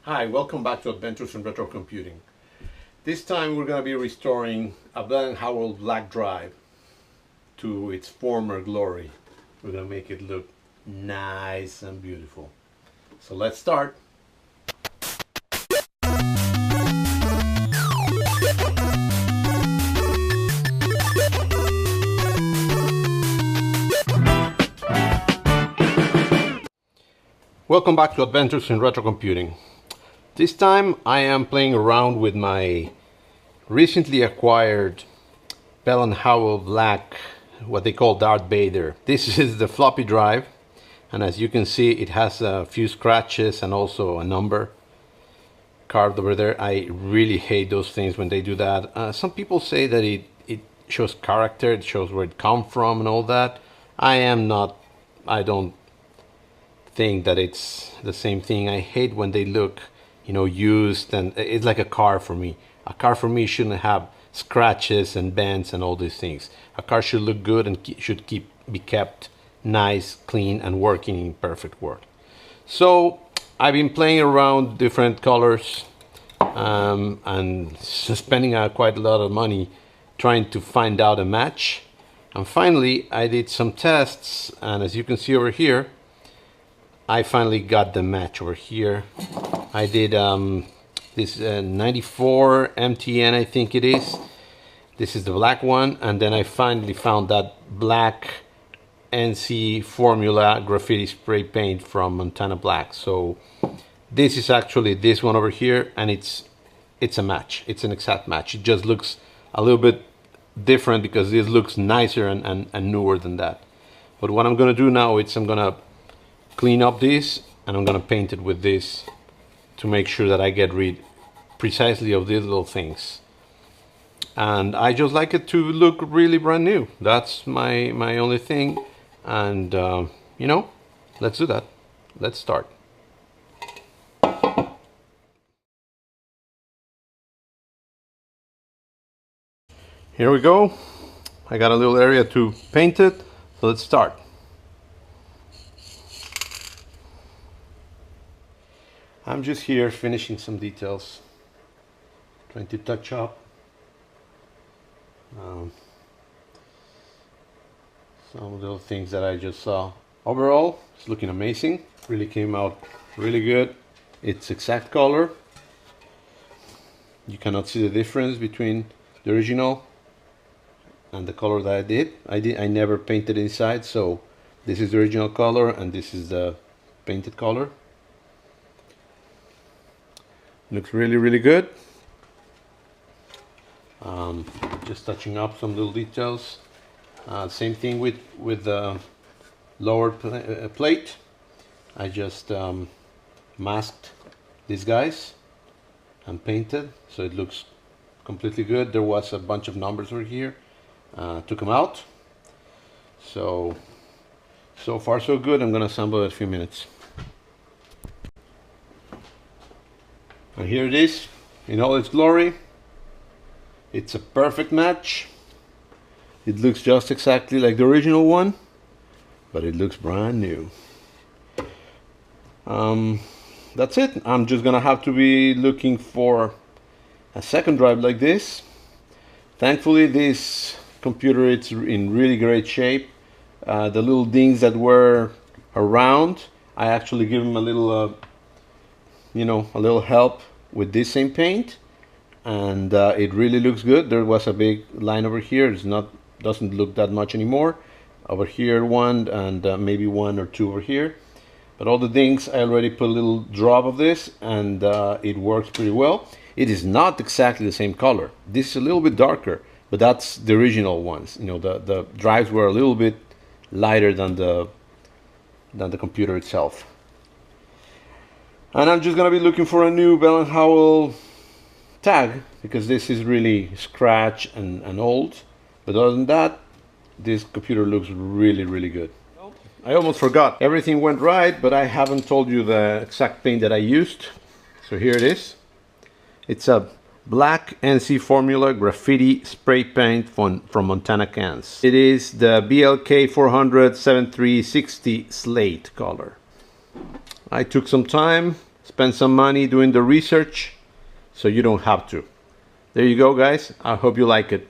Hi, welcome back to Adventures in Retrocomputing. This time we're going to be restoring a Bell & Howell black drive to its former glory. We're going to make it look nice and beautiful. So let's start. Welcome back to Adventures in Retrocomputing. This time I am playing around with my recently acquired Bell & Howell black, what they call Darth Vader. This is the floppy drive, and as you can see it has a few scratches and also a number carved over there. I really hate those things when they do that. Some people say that it shows character, it shows where it come from and all that. I don't think that it's the same thing. I hate when they look, used, and it's like a car for me. A car for me shouldn't have scratches and bends and all these things. A car should look good and should be kept nice, clean, and working in perfect work. So I've been playing around different colors and spending quite a lot of money trying to find out a match. And finally I did some tests, and as you can see over here, I finally got the match over here. I did this 94 MTN, I think it is. This is the black one, and then I finally found that black NC Formula graffiti spray paint from Montana Black. So this is actually this one over here, and it's a match. It's an exact match. It just looks a little bit different because this looks nicer and newer than that. But what I'm gonna do now is I'm gonna clean up this, and I'm gonna paint it with this to make sure that I get rid precisely of these little things. And I just like it to look really brand new. That's my only thing. And let's do that. Let's start. Here we go. I got a little area to paint it, so let's start. I'm just here finishing some details, trying to touch up some little things that I just saw. Overall, it's looking amazing. Really came out really good. It's exact color. You cannot see the difference between the original and the color that I never painted inside, so this is the original color and this is the painted color. Looks really good. Just touching up some little details. Same thing with the lower plate. I just masked these guys and painted, so it looks completely good. There was a bunch of numbers over here. Took them out. So far so good. I'm gonna assemble it in a few minutes. And here it is in all its glory. It's a perfect match. It looks just exactly like the original one, but it looks brand new. That's it. I'm just gonna have to be looking for a second drive like this. Thankfully this computer is in really great shape. The little dings that were around, I actually give them a little a little help with this same paint, and it really looks good. There was a big line over here. Doesn't look that much anymore. Over here one, and maybe one or two over here. But all the dings, I already put a little drop of this, and it works pretty well. It is not exactly the same color. This is a little bit darker, but that's the original ones. The drives were a little bit lighter than the computer itself. And I'm just gonna be looking for a new Bell & Howell tag, because this is really scratched and old. But other than that, this computer looks really good. I almost forgot. Everything went right, but I haven't told you the exact paint that I used. So here it is. It's a black NC Formula graffiti spray paint from Montana, Kansas. It is the BLK 400 7360 slate color. I took some time spend some money doing the research so you don't have to. There you go, guys. I hope you like it.